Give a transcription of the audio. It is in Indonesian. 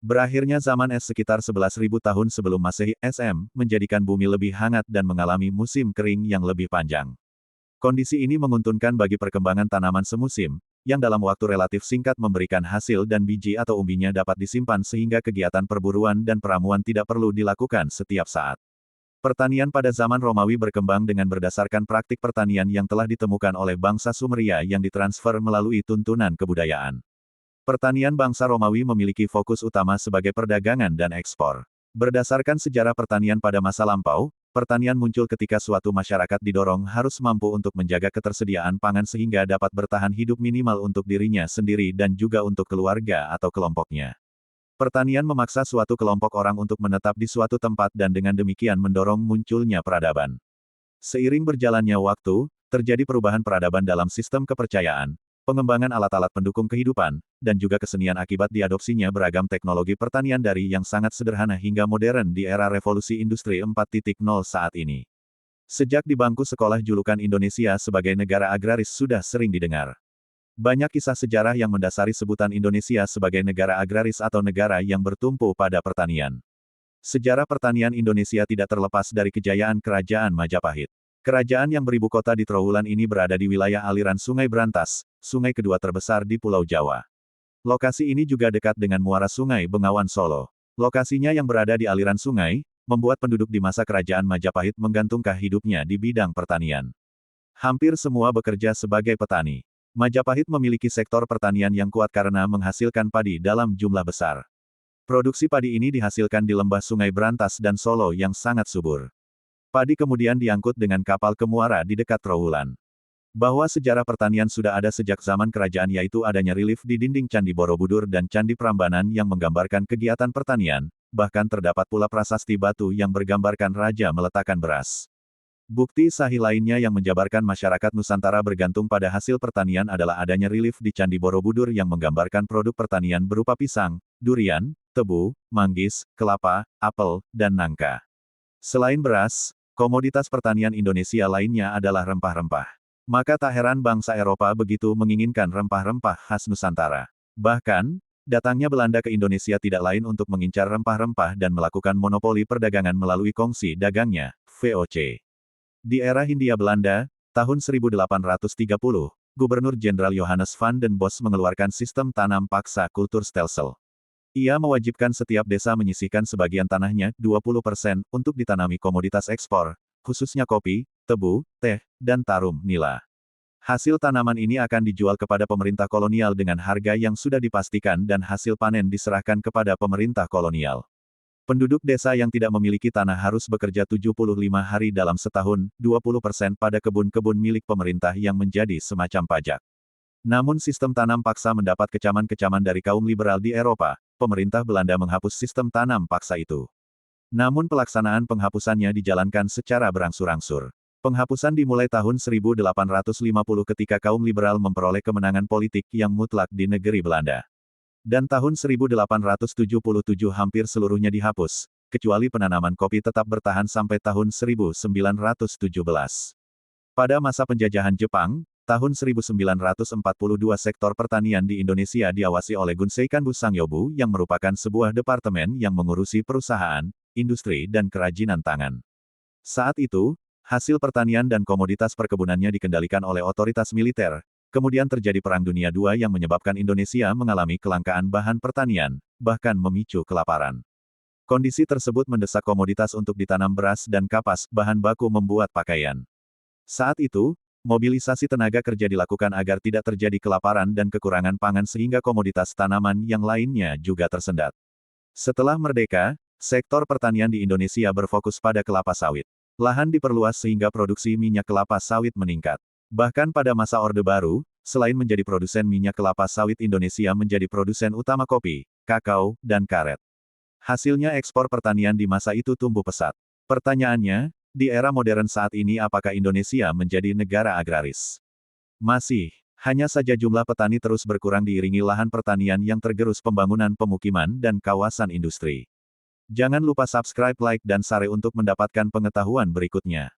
Berakhirnya zaman es sekitar 11.000 tahun sebelum Masehi (SM) menjadikan bumi lebih hangat dan mengalami musim kering yang lebih panjang. Kondisi ini menguntungkan bagi perkembangan tanaman semusim, yang dalam waktu relatif singkat memberikan hasil dan biji atau umbinya dapat disimpan sehingga kegiatan perburuan dan peramuan tidak perlu dilakukan setiap saat. Pertanian pada zaman Romawi berkembang dengan berdasarkan praktik pertanian yang telah ditemukan oleh bangsa Sumeria yang ditransfer melalui tuntunan kebudayaan. Pertanian bangsa Romawi memiliki fokus utama sebagai perdagangan dan ekspor. Berdasarkan sejarah pertanian pada masa lampau, pertanian muncul ketika suatu masyarakat didorong harus mampu untuk menjaga ketersediaan pangan sehingga dapat bertahan hidup minimal untuk dirinya sendiri dan juga untuk keluarga atau kelompoknya. Pertanian memaksa suatu kelompok orang untuk menetap di suatu tempat dan dengan demikian mendorong munculnya peradaban. Seiring berjalannya waktu, terjadi perubahan peradaban dalam sistem kepercayaan, pengembangan alat-alat pendukung kehidupan, dan juga kesenian akibat diadopsinya beragam teknologi pertanian dari yang sangat sederhana hingga modern di era revolusi industri 4.0 saat ini. Sejak di bangku sekolah julukan Indonesia sebagai negara agraris sudah sering didengar. Banyak kisah sejarah yang mendasari sebutan Indonesia sebagai negara agraris atau negara yang bertumpu pada pertanian. Sejarah pertanian Indonesia tidak terlepas dari kejayaan Kerajaan Majapahit. Kerajaan yang beribu kota di Trowulan ini berada di wilayah aliran Sungai Brantas, sungai kedua terbesar di Pulau Jawa. Lokasi ini juga dekat dengan muara Sungai Bengawan Solo. Lokasinya yang berada di aliran sungai, membuat penduduk di masa Kerajaan Majapahit menggantungkan hidupnya di bidang pertanian. Hampir semua bekerja sebagai petani. Majapahit memiliki sektor pertanian yang kuat karena menghasilkan padi dalam jumlah besar. Produksi padi ini dihasilkan di lembah Sungai Brantas dan Solo yang sangat subur. Padi kemudian diangkut dengan kapal ke muara di dekat Trowulan. Bahwa sejarah pertanian sudah ada sejak zaman kerajaan yaitu adanya relief di dinding Candi Borobudur dan Candi Prambanan yang menggambarkan kegiatan pertanian, bahkan terdapat pula prasasti batu yang bergambarkan raja meletakkan beras. Bukti sahih lainnya yang menjabarkan masyarakat Nusantara bergantung pada hasil pertanian adalah adanya relief di Candi Borobudur yang menggambarkan produk pertanian berupa pisang, durian, tebu, manggis, kelapa, apel, dan nangka. Selain beras, komoditas pertanian Indonesia lainnya adalah rempah-rempah. Maka tak heran bangsa Eropa begitu menginginkan rempah-rempah khas Nusantara. Bahkan, datangnya Belanda ke Indonesia tidak lain untuk mengincar rempah-rempah dan melakukan monopoli perdagangan melalui kongsi dagangnya, VOC. Di era Hindia Belanda, tahun 1830, Gubernur Jenderal Johannes van den Bos mengeluarkan sistem tanam paksa kultur stelsel. Ia mewajibkan setiap desa menyisihkan sebagian tanahnya, 20%, untuk ditanami komoditas ekspor, khususnya kopi, tebu, teh, dan tarum nila. Hasil tanaman ini akan dijual kepada pemerintah kolonial dengan harga yang sudah dipastikan dan hasil panen diserahkan kepada pemerintah kolonial. Penduduk desa yang tidak memiliki tanah harus bekerja 75 hari dalam setahun, 20% pada kebun-kebun milik pemerintah yang menjadi semacam pajak. Namun sistem tanam paksa mendapat kecaman-kecaman dari kaum liberal di Eropa. Pemerintah Belanda menghapus sistem tanam paksa itu. Namun pelaksanaan penghapusannya dijalankan secara berangsur-angsur. Penghapusan dimulai tahun 1850 ketika kaum liberal memperoleh kemenangan politik yang mutlak di negeri Belanda. Dan tahun 1877 hampir seluruhnya dihapus, kecuali penanaman kopi tetap bertahan sampai tahun 1917. Pada masa penjajahan Jepang, tahun 1942 sektor pertanian di Indonesia diawasi oleh Gunseikanbu Sangyobu yang merupakan sebuah departemen yang mengurusi perusahaan, industri dan kerajinan tangan. Saat itu, hasil pertanian dan komoditas perkebunannya dikendalikan oleh otoritas militer, kemudian terjadi Perang Dunia II yang menyebabkan Indonesia mengalami kelangkaan bahan pertanian, bahkan memicu kelaparan. Kondisi tersebut mendesak komoditas untuk ditanam beras dan kapas, bahan baku membuat pakaian. Saat itu, mobilisasi tenaga kerja dilakukan agar tidak terjadi kelaparan dan kekurangan pangan sehingga komoditas tanaman yang lainnya juga tersendat. Setelah merdeka, sektor pertanian di Indonesia berfokus pada kelapa sawit. Lahan diperluas sehingga produksi minyak kelapa sawit meningkat. Bahkan pada masa Orde Baru, selain menjadi produsen minyak kelapa sawit Indonesia menjadi produsen utama kopi, kakao, dan karet. Hasilnya ekspor pertanian di masa itu tumbuh pesat. Pertanyaannya, di era modern saat ini apakah Indonesia menjadi negara agraris? Masih. Hanya saja jumlah petani terus berkurang diiringi lahan pertanian yang tergerus pembangunan pemukiman dan kawasan industri. Jangan lupa subscribe, like dan share untuk mendapatkan pengetahuan berikutnya.